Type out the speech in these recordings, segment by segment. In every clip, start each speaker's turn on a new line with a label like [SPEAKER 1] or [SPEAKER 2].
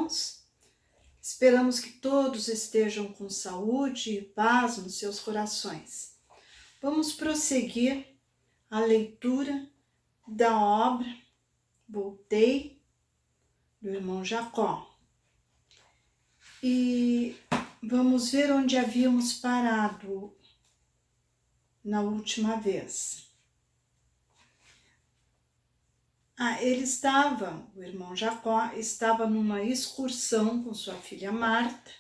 [SPEAKER 1] irmãos? Esperamos que todos estejam com saúde e paz nos seus corações. Vamos prosseguir a leitura da obra Voltei, do irmão Jacó. E vamos ver onde havíamos parado na última vez. O irmão Jacó estava numa excursão com sua filha Marta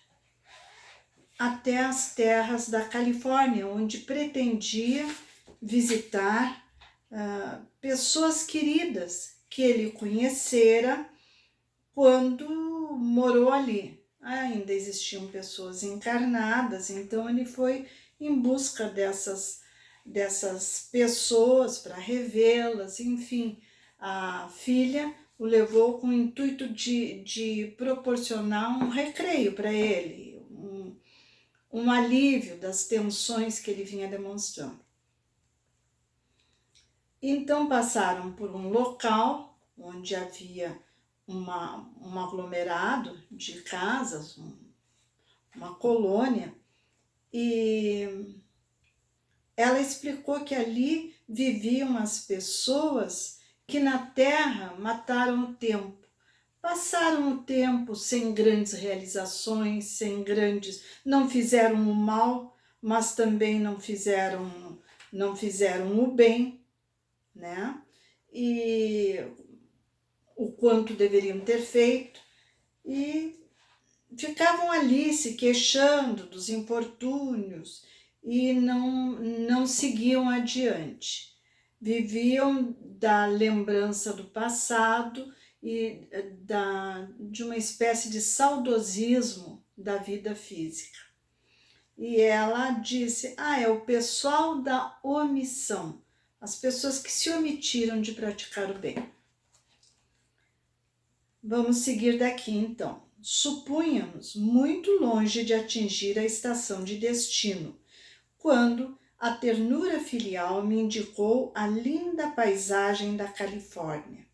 [SPEAKER 1] até as terras da Califórnia, onde pretendia visitar pessoas queridas que ele conhecera quando morou ali. Ainda existiam pessoas encarnadas, então ele foi em busca dessas pessoas para revê-las, enfim. A filha o levou com o intuito de proporcionar um recreio para ele, um alívio das tensões que ele vinha demonstrando. Então passaram por um local onde havia um aglomerado de casas, uma colônia, e ela explicou que ali viviam as pessoas que na Terra mataram o tempo. Passaram o tempo sem grandes realizações, não fizeram o mal, mas também não fizeram o bem, né? E o quanto deveriam ter feito, e ficavam ali se queixando dos infortúnios e não seguiam adiante. Viviam da lembrança do passado e de uma espécie de saudosismo da vida física. E ela disse, é o pessoal da omissão, as pessoas que se omitiram de praticar o bem. Vamos seguir daqui então. Supunhamos muito longe de atingir a estação de destino, quando a ternura filial me indicou a linda paisagem da Califórnia.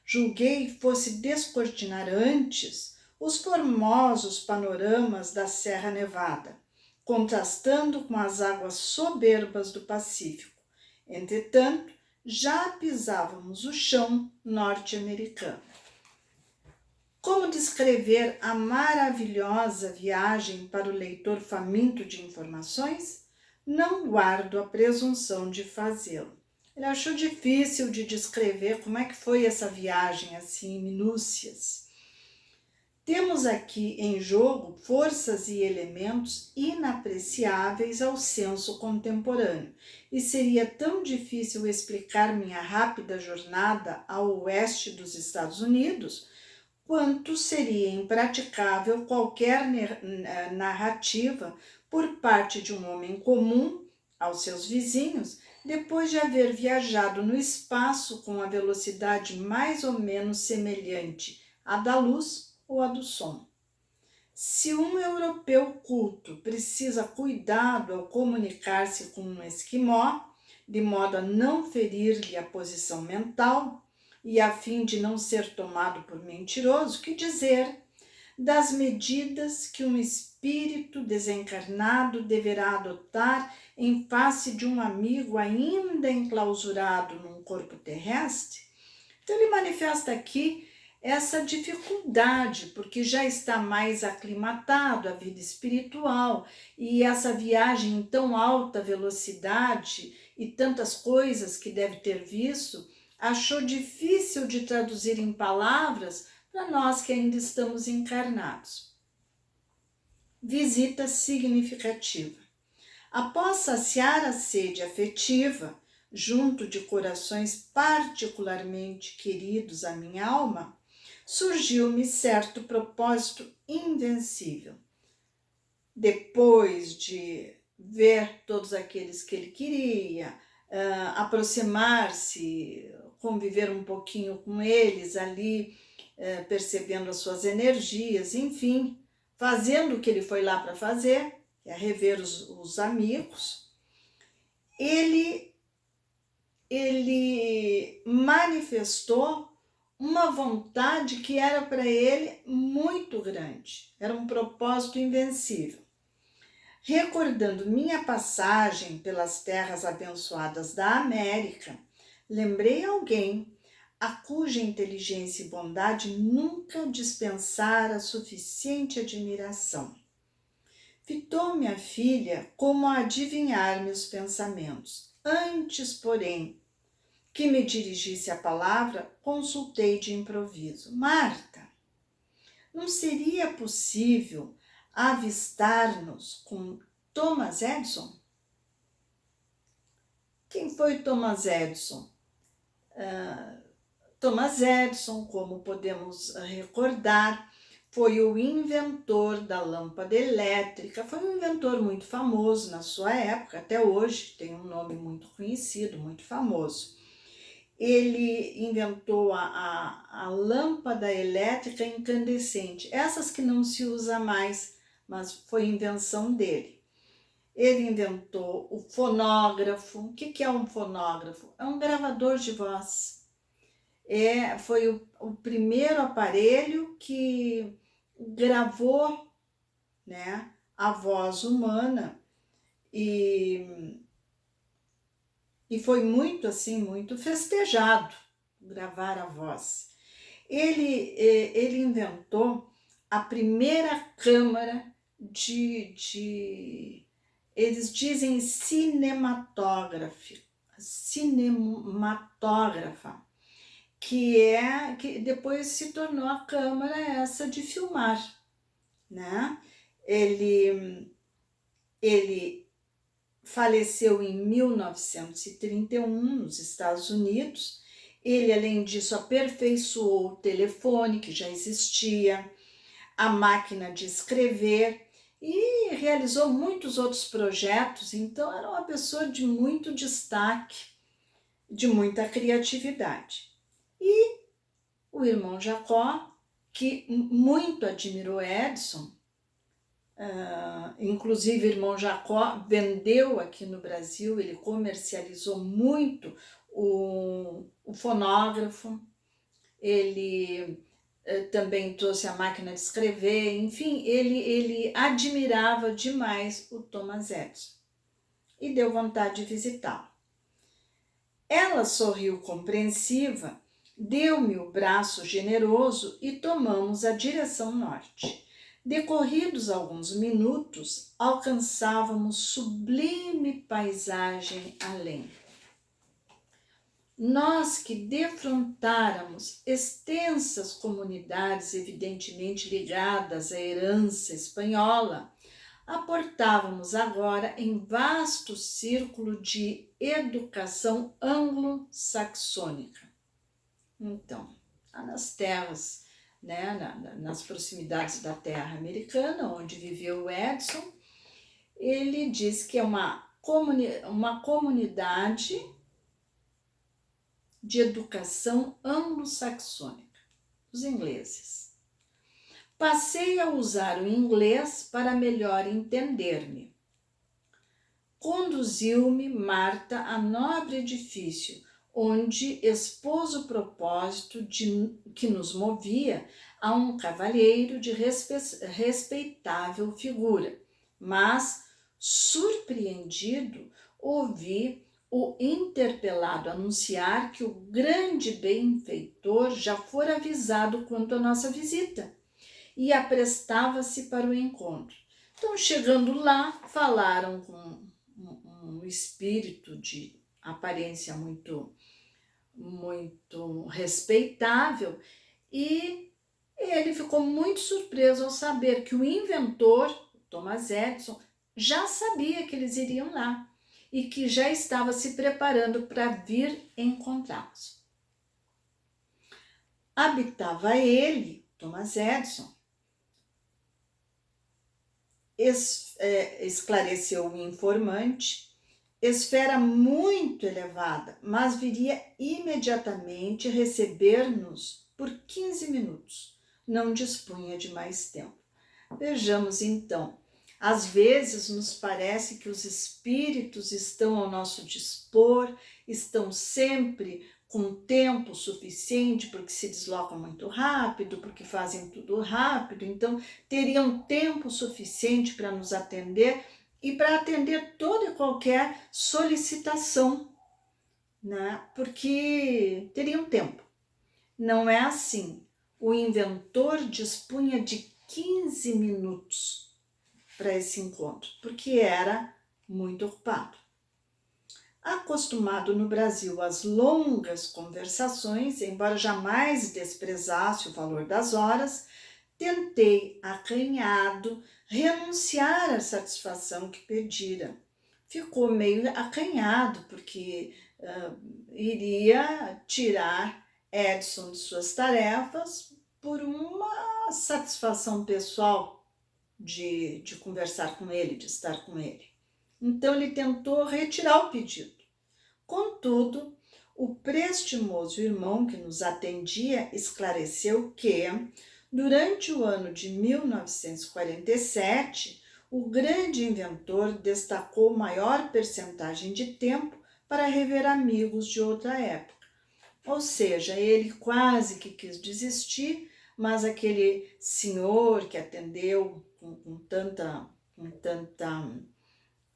[SPEAKER 1] Julguei fosse descortinar antes os formosos panoramas da Serra Nevada, contrastando com as águas soberbas do Pacífico. Entretanto, já pisávamos o chão norte-americano. Como descrever a maravilhosa viagem para o leitor faminto de informações? Não guardo a presunção de fazê-lo. Ele achou difícil de descrever como é que foi essa viagem, assim, em minúcias. Temos aqui em jogo forças e elementos inapreciáveis ao senso contemporâneo, e seria tão difícil explicar minha rápida jornada ao oeste dos Estados Unidos, quanto seria impraticável qualquer narrativa por parte de um homem comum aos seus vizinhos, depois de haver viajado no espaço com a velocidade mais ou menos semelhante à da luz ou à do som. Se um europeu culto precisa cuidado ao comunicar-se com um esquimó, de modo a não ferir-lhe a posição mental, e a fim de não ser tomado por mentiroso, que dizer das medidas que um espírito desencarnado deverá adotar em face de um amigo ainda enclausurado num corpo terrestre? Então ele manifesta aqui essa dificuldade, porque já está mais aclimatado à vida espiritual, e essa viagem em tão alta velocidade e tantas coisas que deve ter visto, achou difícil de traduzir em palavras para nós que ainda estamos encarnados. Visita significativa. Após saciar a sede afetiva, junto de corações particularmente queridos à minha alma, surgiu-me certo propósito invencível. Depois de ver todos aqueles que ele queria, aproximar-se, conviver um pouquinho com eles ali, percebendo as suas energias, enfim, fazendo o que ele foi lá para fazer, que é rever os amigos, ele manifestou uma vontade que era para ele muito grande, era um propósito invencível. Recordando minha passagem pelas terras abençoadas da América, lembrei alguém a cuja inteligência e bondade nunca dispensara suficiente admiração. Fitou minha filha como a adivinhar meus pensamentos. Antes, porém, que me dirigisse a palavra, consultei de improviso. Marta, não seria possível avistar-nos com Thomas Edison? Quem foi Thomas Edison? Thomas Edison, como podemos recordar, foi o inventor da lâmpada elétrica, foi um inventor muito famoso na sua época, até hoje tem um nome muito conhecido, muito famoso. Ele inventou a lâmpada elétrica incandescente, essas que não se usa mais, mas foi invenção dele. Ele inventou o fonógrafo. O que é um fonógrafo? É um gravador de voz. Foi o primeiro aparelho que gravou, né, a voz humana e foi muito assim, muito festejado gravar a voz. Ele inventou a primeira câmara eles dizem cinematógrafa, que depois se tornou a câmara essa de filmar, né? Ele faleceu em 1931 nos Estados Unidos. Ele, além disso, aperfeiçoou o telefone, que já existia, a máquina de escrever e realizou muitos outros projetos. Então, era uma pessoa de muito destaque, de muita criatividade. E o irmão Jacó, que muito admirou Edison, inclusive o irmão Jacó vendeu aqui no Brasil, ele comercializou muito o fonógrafo, ele também trouxe a máquina de escrever, enfim, ele admirava demais o Thomas Edison e deu vontade de visitá-lo. Ela sorriu compreensiva, deu-me o braço generoso e tomamos a direção norte. Decorridos alguns minutos, alcançávamos sublime paisagem além. Nós que defrontáramos extensas comunidades evidentemente ligadas à herança espanhola, aportávamos agora em vasto círculo de educação anglo-saxônica. Então, nas terras, né, nas proximidades da terra americana, onde viveu o Edison, ele diz que é uma comunidade de educação anglo-saxônica, os ingleses. Passei a usar o inglês para melhor entender-me. Conduziu-me Marta a nobre edifício, onde expôs o propósito que nos movia a um cavalheiro de respeitável figura, mas, surpreendido, ouvi o interpelado anunciar que o grande benfeitor já fora avisado quanto à nossa visita e aprestava-se para o encontro. Então, chegando lá, falaram com um espírito de aparência muito respeitável e ele ficou muito surpreso ao saber que o inventor, Thomas Edison, já sabia que eles iriam lá e que já estava se preparando para vir encontrá-los. Habitava ele, Thomas Edison, esclareceu o informante, esfera muito elevada, mas viria imediatamente receber-nos por 15 minutos. Não dispunha de mais tempo. Vejamos então, às vezes nos parece que os espíritos estão ao nosso dispor, estão sempre com tempo suficiente, porque se deslocam muito rápido, porque fazem tudo rápido, então teriam tempo suficiente para nos atender e para atender toda e qualquer solicitação, né? Porque teriam tempo. Não é assim. O inventor dispunha de 15 minutos para esse encontro, porque era muito ocupado. Acostumado no Brasil às longas conversações, embora jamais desprezasse o valor das horas, tentei, acanhado, renunciar à satisfação que pedira. Ficou meio acanhado, porque iria tirar Edson de suas tarefas por uma satisfação pessoal de conversar com ele, de estar com ele. Então ele tentou retirar o pedido. Contudo, o prestimoso irmão que nos atendia esclareceu que, durante o ano de 1947, o grande inventor destacou maior percentagem de tempo para rever amigos de outra época. Ou seja, ele quase que quis desistir, mas aquele senhor que atendeu com tanta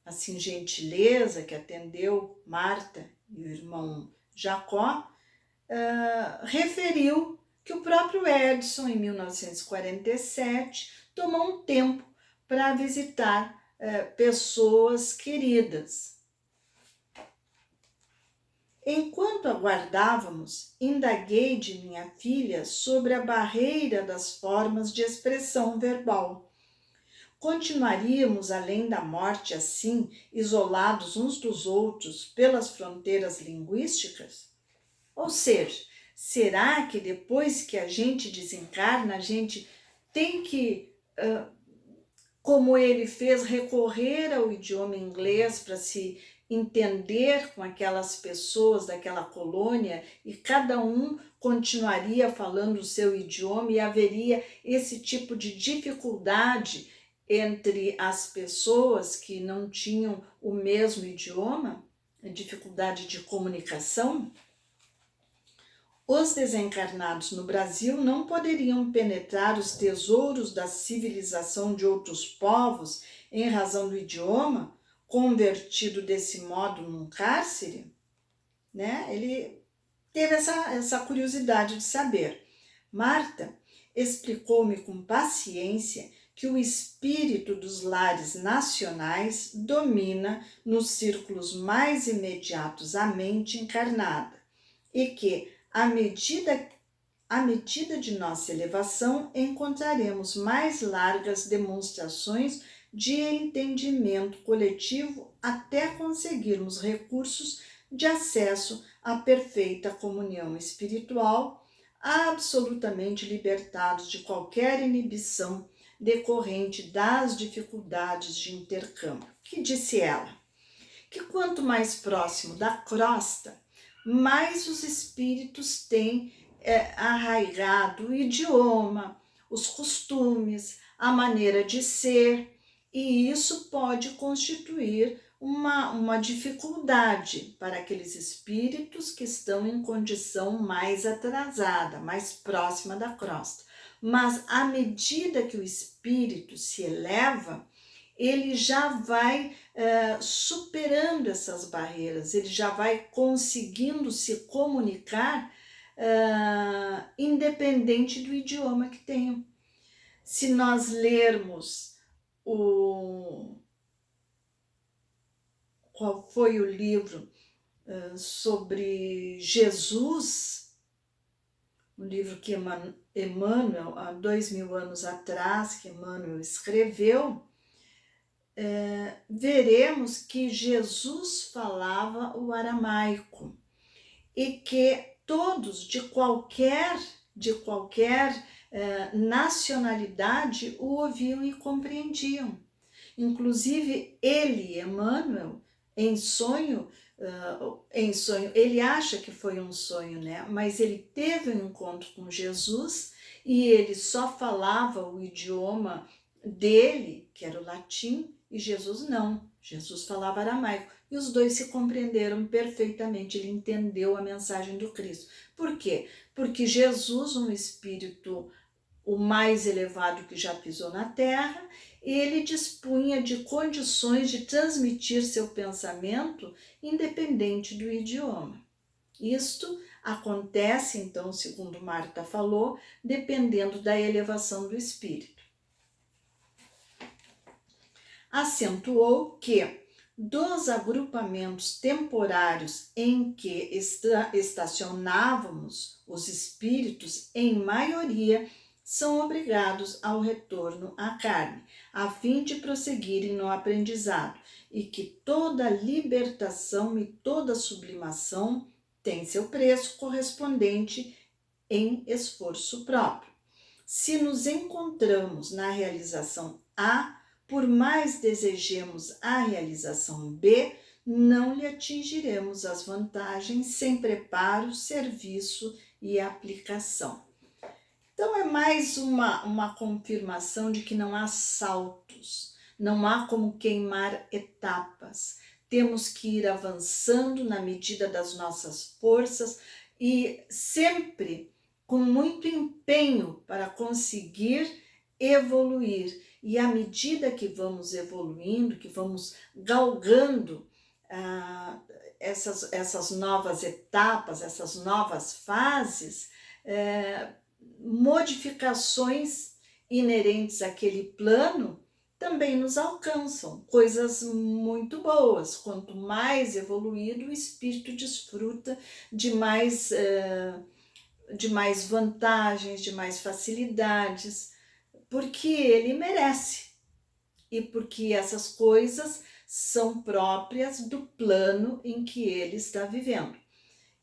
[SPEAKER 1] assim, gentileza, que atendeu Marta e o irmão Jacó, referiu que o próprio Edson, em 1947, tomou um tempo para visitar pessoas queridas. Enquanto aguardávamos, indaguei de minha filha sobre a barreira das formas de expressão verbal. Continuaríamos além da morte assim, isolados uns dos outros pelas fronteiras linguísticas? Ou seja, será que depois que a gente desencarna, a gente tem que, como ele fez, recorrer ao idioma inglês para se entender com aquelas pessoas daquela colônia e cada um continuaria falando o seu idioma e haveria esse tipo de dificuldade entre as pessoas que não tinham o mesmo idioma, dificuldade de comunicação? Os desencarnados no Brasil não poderiam penetrar os tesouros da civilização de outros povos em razão do idioma, convertido desse modo num cárcere? Né? Ele teve essa curiosidade de saber. Marta explicou-me com paciência que o espírito dos lares nacionais domina nos círculos mais imediatos à mente encarnada e que, à medida de nossa elevação, encontraremos mais largas demonstrações de entendimento coletivo até conseguirmos recursos de acesso à perfeita comunhão espiritual, absolutamente libertados de qualquer inibição decorrente das dificuldades de intercâmbio. Que disse ela? Que quanto mais próximo da crosta, mais os espíritos têm arraigado o idioma, os costumes, a maneira de ser, e isso pode constituir uma dificuldade para aqueles espíritos que estão em condição mais atrasada, mais próxima da crosta. Mas à medida que o espírito se eleva, ele já vai superando essas barreiras, ele já vai conseguindo se comunicar independente do idioma que tenham. Se nós lermos qual foi o livro sobre Jesus, um livro que Emmanuel, há 2000 anos atrás, que Emmanuel escreveu, veremos que Jesus falava o aramaico e que todos de qualquer nacionalidade o ouviam e compreendiam. Inclusive ele, Emmanuel, em sonho, ele acha que foi um sonho, né? Mas ele teve um encontro com Jesus e ele só falava o idioma dele, que era o latim, e Jesus não. Jesus falava aramaico e os dois se compreenderam perfeitamente. Ele entendeu a mensagem do Cristo. Por quê? Porque Jesus, um espírito o mais elevado que já pisou na terra, ele dispunha de condições de transmitir seu pensamento independente do idioma. Isto acontece, então, segundo Marta falou, dependendo da elevação do espírito. Acentuou que, dos agrupamentos temporários em que estacionávamos, os espíritos, em maioria, são obrigados ao retorno à carne, a fim de prosseguirem no aprendizado, e que toda libertação e toda sublimação tem seu preço correspondente em esforço próprio. Se nos encontramos na realização A, por mais desejemos a realização B, não lhe atingiremos as vantagens sem preparo, serviço e aplicação. Então é mais uma confirmação de que não há saltos, não há como queimar etapas. Temos que ir avançando na medida das nossas forças e sempre com muito empenho para conseguir evoluir. E à medida que vamos evoluindo, que vamos galgando essas novas etapas, essas novas fases, modificações inerentes àquele plano também nos alcançam, coisas muito boas. Quanto mais evoluído, o espírito desfruta de mais vantagens, de mais facilidades, porque ele merece e porque essas coisas são próprias do plano em que ele está vivendo.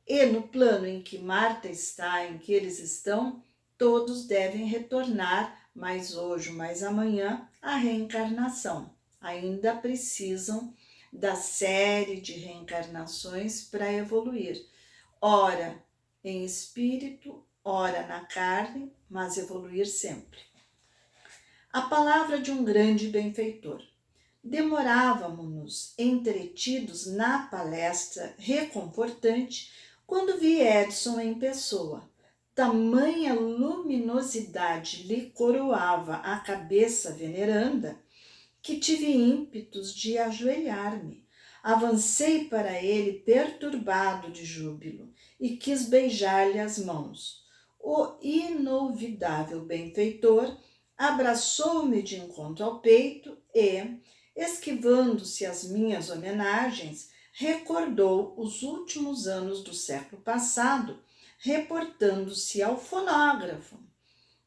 [SPEAKER 1] E no plano em que Marta está, em que eles estão, todos devem retornar, mais hoje, mais amanhã, à reencarnação. Ainda precisam da série de reencarnações para evoluir. Ora em espírito, ora na carne, mas evoluir sempre. A palavra de um grande benfeitor. Demorávamos-nos entretidos na palestra reconfortante quando vi Edson em pessoa. Tamanha luminosidade lhe coroava a cabeça veneranda que tive ímpetos de ajoelhar-me. Avancei para ele perturbado de júbilo e quis beijar-lhe as mãos. O inolvidável benfeitor abraçou-me de encontro ao peito e, esquivando-se às minhas homenagens, recordou os últimos anos do século passado, reportando-se ao fonógrafo,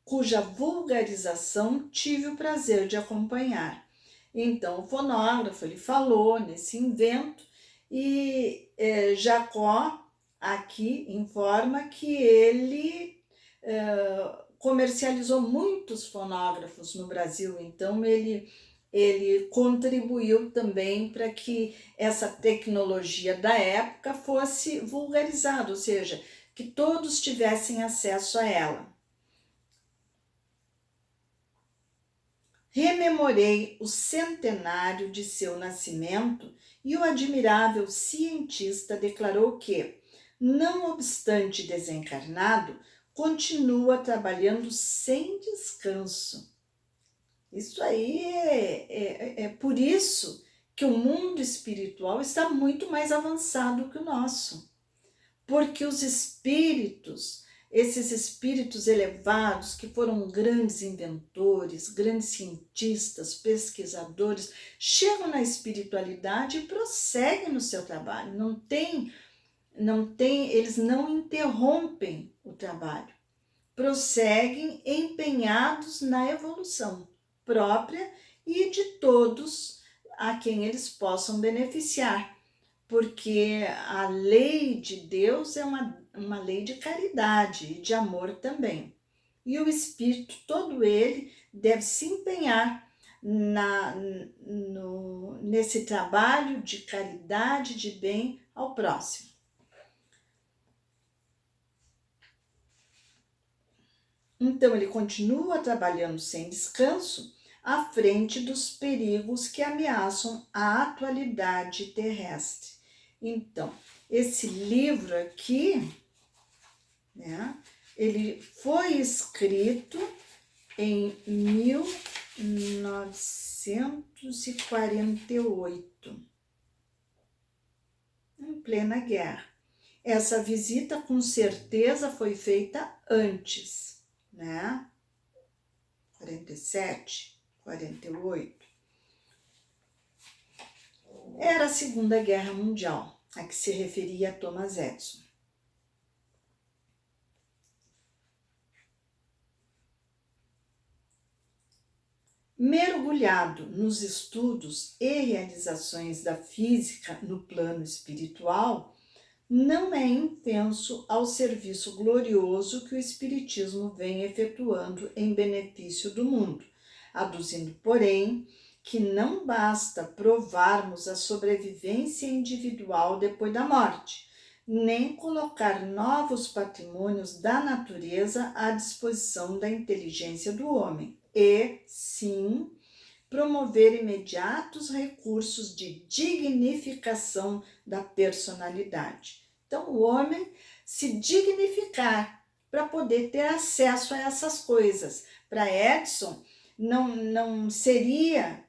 [SPEAKER 1] cuja vulgarização tive o prazer de acompanhar. Então, o fonógrafo, ele falou nesse invento e Jacó aqui informa que ele comercializou muitos fonógrafos no Brasil, então ele contribuiu também para que essa tecnologia da época fosse vulgarizada, ou seja, que todos tivessem acesso a ela. Rememorei o centenário de seu nascimento e o admirável cientista declarou que, não obstante desencarnado, continua trabalhando sem descanso. Isso aí é por isso que o mundo espiritual está muito mais avançado que o nosso. Porque os espíritos, esses espíritos elevados que foram grandes inventores, grandes cientistas, pesquisadores, chegam na espiritualidade e prosseguem no seu trabalho. Eles não interrompem o trabalho. Prosseguem empenhados na evolução própria e de todos a quem eles possam beneficiar, porque a lei de Deus é uma lei de caridade e de amor também. E o espírito, todo ele, deve se empenhar nesse trabalho de caridade, de bem ao próximo. Então, ele continua trabalhando sem descanso, à frente dos perigos que ameaçam a atualidade terrestre. Então, esse livro aqui, né, ele foi escrito em 1948, em plena guerra. Essa visita com certeza foi feita antes, né? 47, 48. Era a Segunda Guerra Mundial, a que se referia a Thomas Edison. Mergulhado nos estudos e realizações da física no plano espiritual, não é infenso ao serviço glorioso que o Espiritismo vem efetuando em benefício do mundo, aduzindo, porém, que não basta provarmos a sobrevivência individual depois da morte, nem colocar novos patrimônios da natureza à disposição da inteligência do homem, e, sim, promover imediatos recursos de dignificação da personalidade. Então, o homem se dignificar para poder ter acesso a essas coisas. Para Edison, não seria,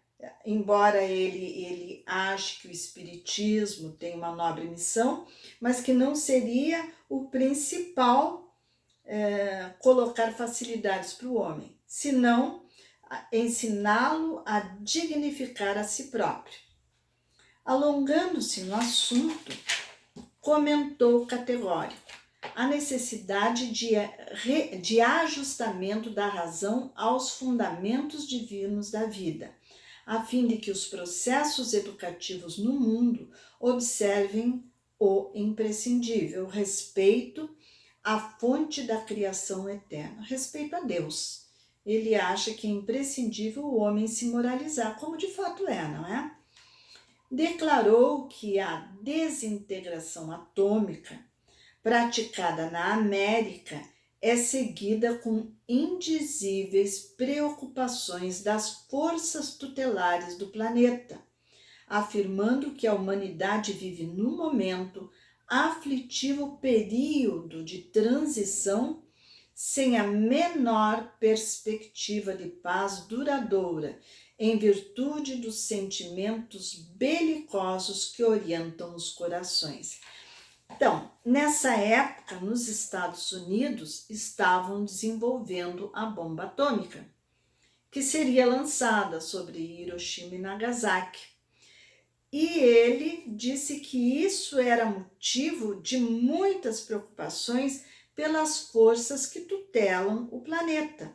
[SPEAKER 1] embora ele ache que o espiritismo tem uma nobre missão, mas que não seria o principal colocar facilidades para o homem, senão ensiná-lo a dignificar a si próprio. Alongando-se no assunto, comentou categórico a necessidade de ajustamento da razão aos fundamentos divinos da vida, a fim de que os processos educativos no mundo observem o imprescindível respeito à fonte da criação eterna, respeito a Deus. Ele acha que é imprescindível o homem se moralizar, como de fato é, não é? Declarou que a desintegração atômica praticada na América é seguida com indizíveis preocupações das forças tutelares do planeta, afirmando que a humanidade vive num momento aflitivo período de transição sem a menor perspectiva de paz duradoura, em virtude dos sentimentos belicosos que orientam os corações. Então, nessa época, nos Estados Unidos, estavam desenvolvendo a bomba atômica, que seria lançada sobre Hiroshima e Nagasaki. E ele disse que isso era motivo de muitas preocupações pelas forças que tutelam o planeta.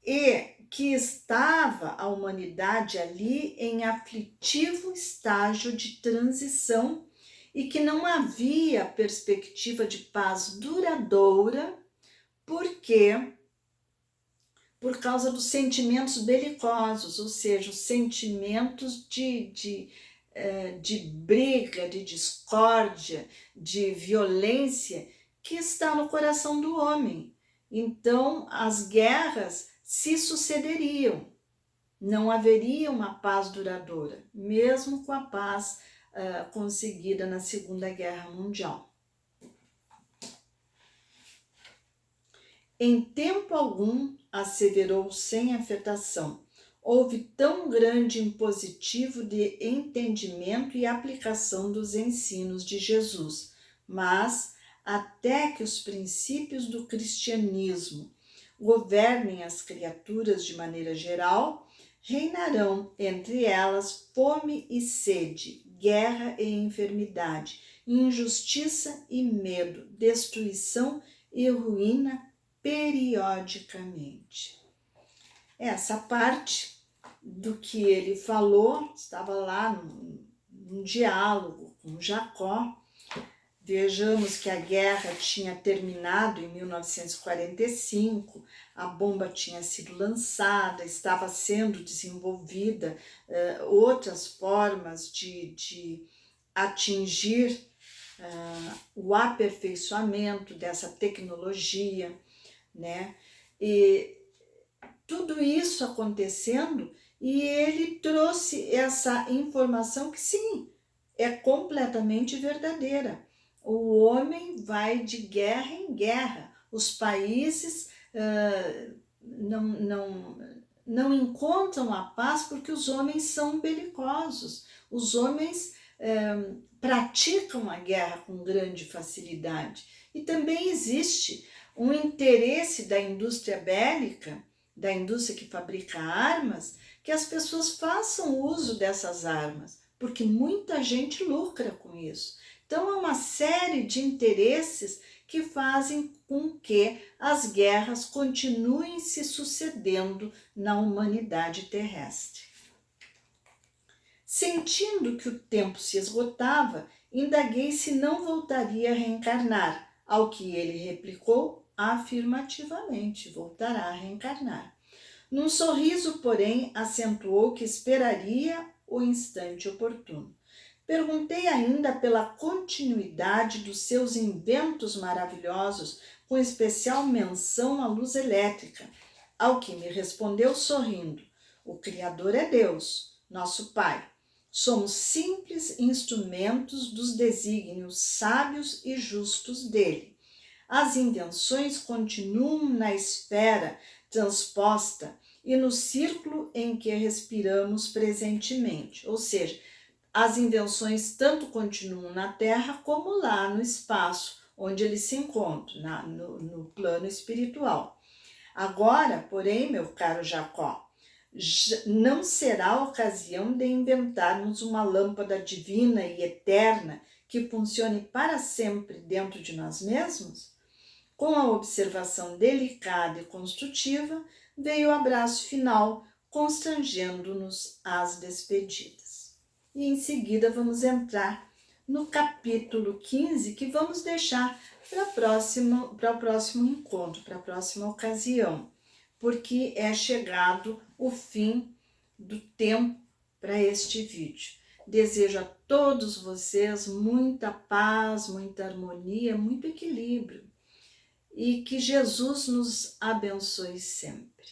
[SPEAKER 1] E que estava a humanidade ali em aflitivo estágio de transição e que não havia perspectiva de paz duradoura, porque por causa dos sentimentos belicosos, ou seja, os sentimentos de briga, de discórdia, de violência que está no coração do homem. Então, as guerras se sucederiam, não haveria uma paz duradoura, mesmo com a paz conseguida na Segunda Guerra Mundial. Em tempo algum, asseverou sem afetação, houve tão grande impositivo de entendimento e aplicação dos ensinos de Jesus, mas até que os princípios do cristianismo governem as criaturas de maneira geral, reinarão entre elas fome e sede, guerra e enfermidade, injustiça e medo, destruição e ruína periodicamente. Essa parte do que ele falou estava lá num diálogo com Jacó. Vejamos que a guerra tinha terminado em 1945, a bomba tinha sido lançada, estava sendo desenvolvida outras formas de atingir o aperfeiçoamento dessa tecnologia, né? E tudo isso acontecendo, e ele trouxe essa informação que sim, é completamente verdadeira. O homem vai de guerra em guerra, os países não encontram a paz porque os homens são belicosos, os homens praticam a guerra com grande facilidade. E também existe um interesse da indústria bélica, da indústria que fabrica armas, que as pessoas façam uso dessas armas, porque muita gente lucra com isso. Então, há uma série de interesses que fazem com que as guerras continuem se sucedendo na humanidade terrestre. Sentindo que o tempo se esgotava, indaguei se não voltaria a reencarnar, ao que ele replicou afirmativamente: voltará a reencarnar. Num sorriso, porém, acentuou que esperaria o instante oportuno. Perguntei ainda pela continuidade dos seus inventos maravilhosos, com especial menção à luz elétrica, ao que me respondeu sorrindo: o Criador é Deus, nosso Pai. Somos simples instrumentos dos desígnios sábios e justos dele. As invenções continuam na esfera transposta e no círculo em que respiramos presentemente, ou seja, as invenções tanto continuam na Terra como lá no espaço, onde eles se encontram, no plano espiritual. Agora, porém, meu caro Jacó, não será ocasião de inventarmos uma lâmpada divina e eterna que funcione para sempre dentro de nós mesmos? Com a observação delicada e construtiva, veio o abraço final, constrangendo-nos às despedidas. E em seguida vamos entrar no capítulo 15, que vamos deixar para o próximo encontro, para a próxima ocasião, porque é chegado o fim do tempo para este vídeo. Desejo a todos vocês muita paz, muita harmonia, muito equilíbrio, e que Jesus nos abençoe sempre.